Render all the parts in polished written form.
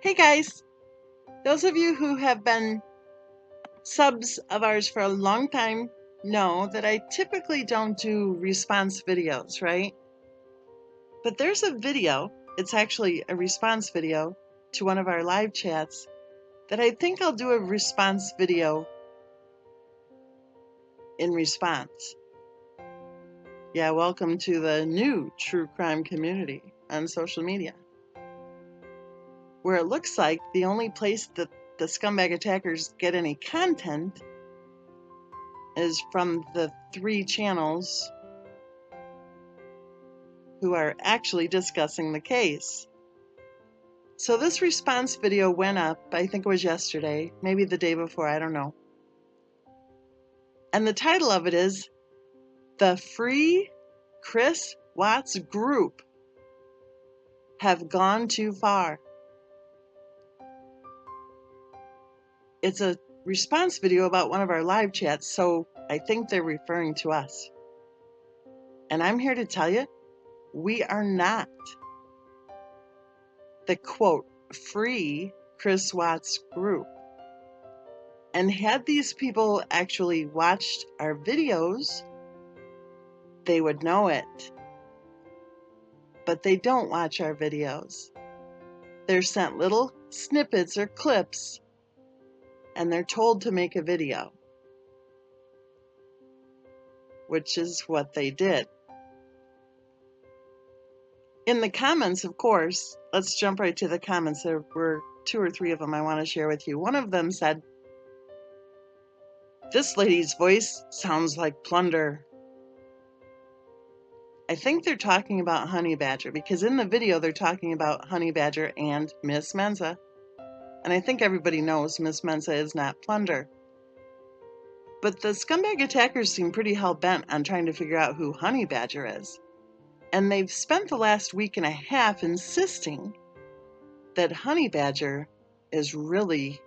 Hey guys, those of you who have been subs of ours for a long time know that I typically don't do response videos, right? But there's a video, it's actually a response video to one of our live chats that I think I'll do a response video in response. Yeah, welcome to the new true crime community on social media, where it looks like the only place that the scumbag attackers get any content is from the 3 channels who are actually discussing the case. So this response video went up, I think it was yesterday, maybe the day before, I don't know. And the title of it is, "The Free Chris Watts Group Have Gone Too Far." It's a response video about one of our live chats, so I think they're referring to us. And I'm here to tell you, we are not the quote, free Chris Watts group. And had these people actually watched our videos, they would know it. But they don't watch our videos. They're sent little snippets or clips, and they're told to make a video, which is what they did. In the comments, of course, let's jump right to the comments. There were 2 or 3 of them I want to share with you. One of them said, "This lady's voice sounds like plunder." I think they're talking about Honey Badger, because in the video they're talking about Honey Badger and Miss Mensa. And I think everybody knows Miss Mensa is not plunder. But the scumbag attackers seem pretty hell-bent on trying to figure out who Honey Badger is. And they've spent the last week and a half insisting that Honey Badger is really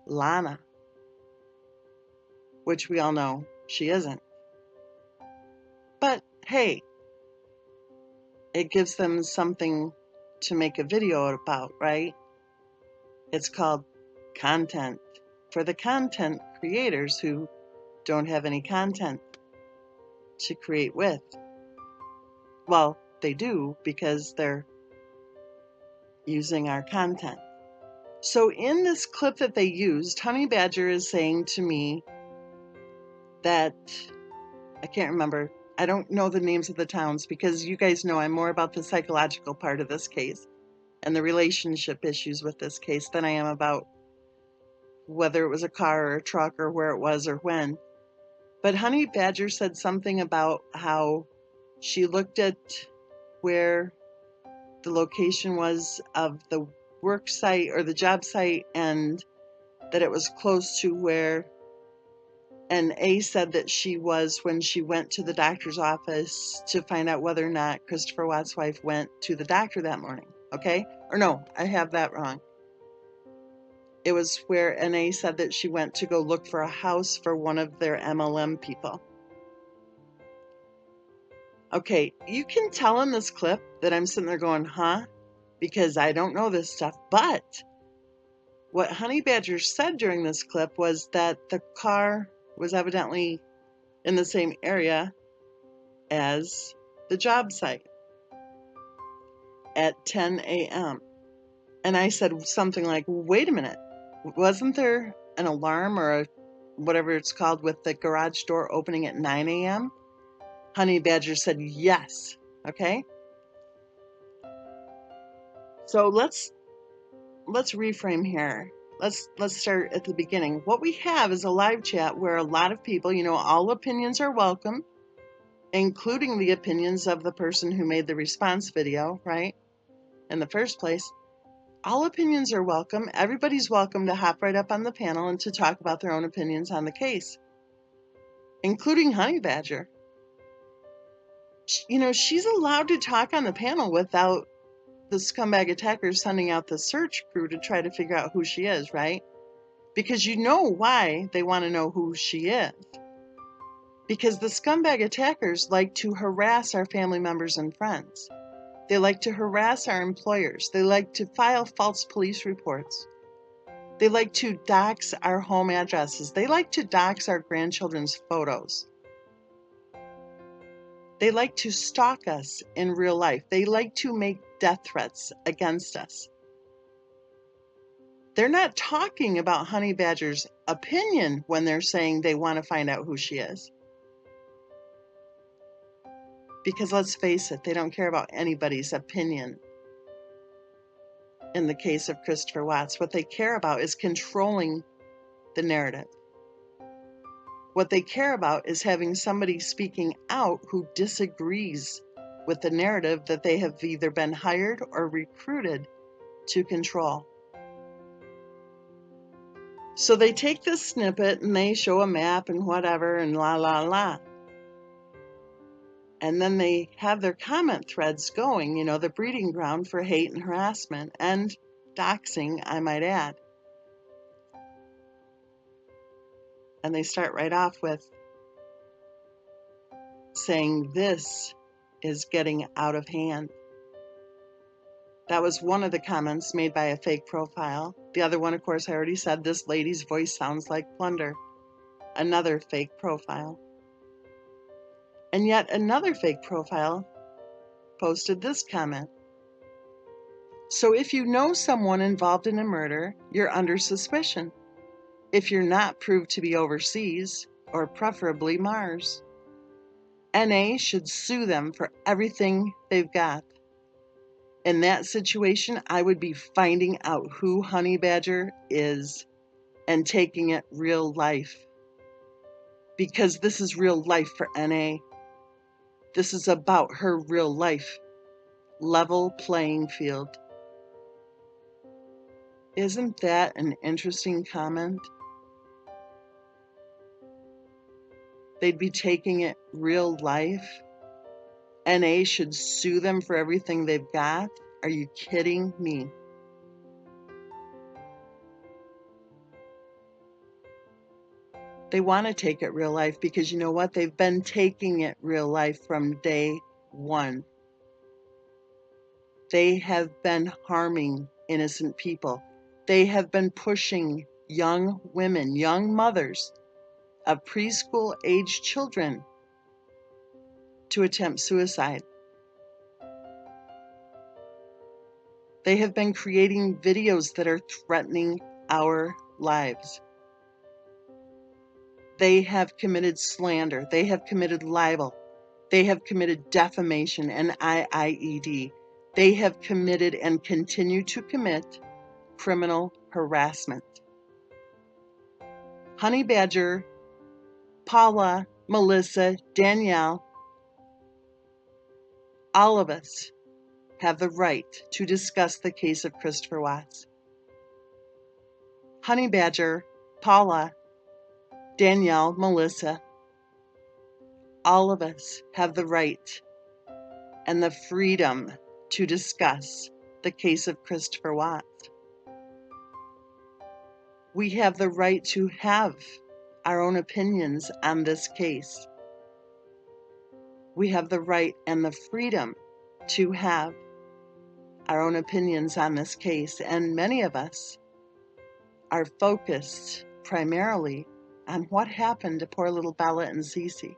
Lana, which we all know she isn't. But hey, it gives them something to make a video about, right? It's called content, for the content creators who don't have any content to create with. Well, they do, because they're using our content. So in this clip that they used, Honey Badger is saying to me that, I can't remember, I don't know the names of the towns, because you guys know I'm more about the psychological part of this case and the relationship issues with this case than I am about whether it was a car or a truck or where it was or when. But Honey Badger said something about how she looked at where the location was of the work site or the job site, and that it was close to where A said that she was when she went to the doctor's office to find out whether or not Christopher Watts' wife went to the doctor that morning. Okay? Or no, I have that wrong. It was where A said that she went to go look for a house for one of their MLM people. Okay, you can tell in this clip that I'm sitting there going, huh? Because I don't know this stuff. But what Honey Badger said during this clip was that the car was evidently in the same area as the job site at 10 a.m. And I said something like, wait a minute, wasn't there an alarm or whatever it's called with the garage door opening at 9 a.m.? Honey Badger said yes. Okay? So let's reframe here. Let's start at the beginning. What we have is a live chat where a lot of people, all opinions are welcome, including the opinions of the person who made the response video, right? In the first place. All opinions are welcome. Everybody's welcome to hop right up on the panel and to talk about their own opinions on the case, including Honey Badger. She's allowed to talk on the panel without the scumbag attackers sending out the search crew to try to figure out who she is, right? Because you know why they want to know who she is. Because the scumbag attackers like to harass our family members and friends. They like to harass our employers. They like to file false police reports. They like to dox our home addresses. They like to dox our grandchildren's photos. They like to stalk us in real life. They like to make death threats against us. They're not talking about Honey Badger's opinion when they're saying they want to find out who she is. Because let's face it, they don't care about anybody's opinion. In the case of Christopher Watts, what they care about is controlling the narrative. What they care about is having somebody speaking out who disagrees with the narrative that they have either been hired or recruited to control. So they take this snippet and they show a map and whatever and la la la. And then they have their comment threads going, you know, the breeding ground for hate and harassment and doxing, I might add. And they start right off with saying this is getting out of hand. That was one of the comments made by a fake profile. The other one, of course, I already said, this lady's voice sounds like plunder. Another fake profile. And yet another fake profile posted this comment. So if you know someone involved in a murder, you're under suspicion. If you're not proved to be overseas, or preferably Mars, NA should sue them for everything they've got. In that situation, I would be finding out who Honey Badger is and taking it real life. Because this is real life for NA. This is about her real life. Level playing field. Isn't that an interesting comment? They'd be taking it real life. NA should sue them for everything they've got? Are you kidding me? They want to take it real life because you know what? They've been taking it real life from day one. They have been harming innocent people. They have been pushing young women, young mothers of preschool age children to attempt suicide. They have been creating videos that are threatening our lives. They have committed slander. They have committed libel. They have committed defamation and IIED. They have committed and continue to commit criminal harassment. Honey Badger, Paula, Melissa, Danielle, all of us have the right to discuss the case of Christopher Watts. Honey Badger, Paula, Danielle, Melissa, all of us have the right and the freedom to discuss the case of Christopher Watts. We have the right to have our own opinions on this case. We have the right and the freedom to have our own opinions on this case, and many of us are focused primarily on what happened to poor little Bella and Cece.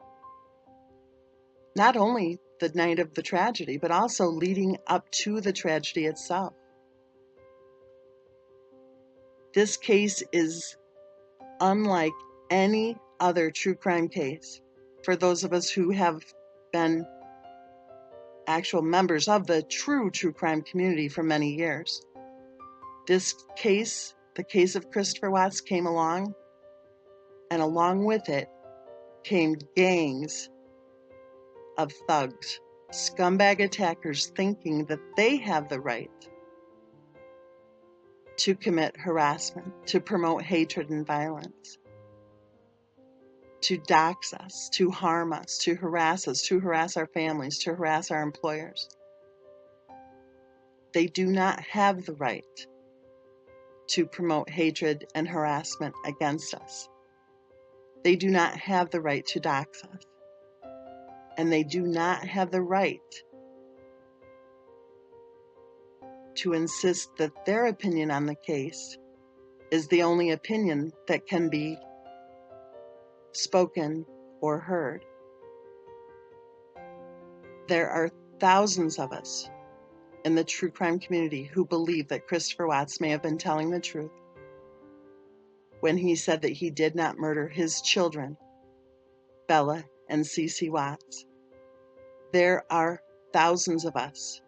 Not only the night of the tragedy, but also leading up to the tragedy itself. This case is unlike any other true crime case. For those of us who have been actual members of the true crime community for many years, this case, the case of Christopher Watts, came along, and along with it came gangs of thugs, scumbag attackers thinking that they have the right to commit harassment, to promote hatred and violence, to dox us, to harm us, to harass our families, to harass our employers. They do not have the right to promote hatred and harassment against us. They do not have the right to dox us. And they do not have the right to insist that their opinion on the case is the only opinion that can be spoken or heard. There are thousands of us in the true crime community who believe that Christopher Watts may have been telling the truth when he said that he did not murder his children, Bella and Cece Watts. There are thousands of us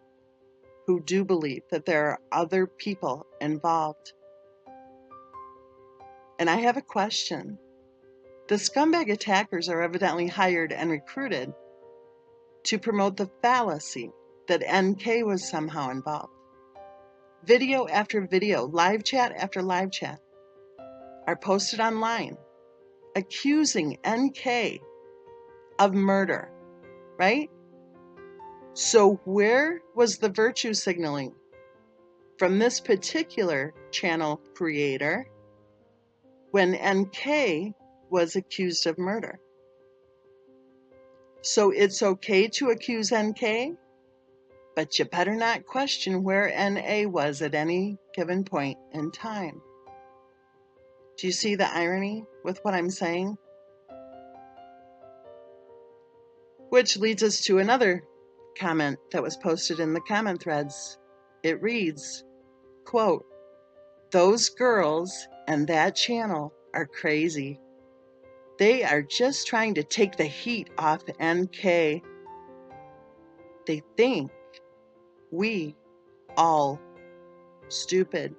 who do believe that there are other people involved. And I have a question. The scumbag attackers are evidently hired and recruited to promote the fallacy that NK was somehow involved. Video after video, live chat after live chat are posted online accusing NK of murder, right? So where was the virtue signaling from this particular channel creator when NK was accused of murder? So it's okay to accuse NK, but you better not question where NA was at any given point in time. Do you see the irony with what I'm saying? Which leads us to another comment that was posted in the comment threads. It reads, quote, "Those girls and that channel are crazy. They are just trying to take the heat off NK. They think we all stupid."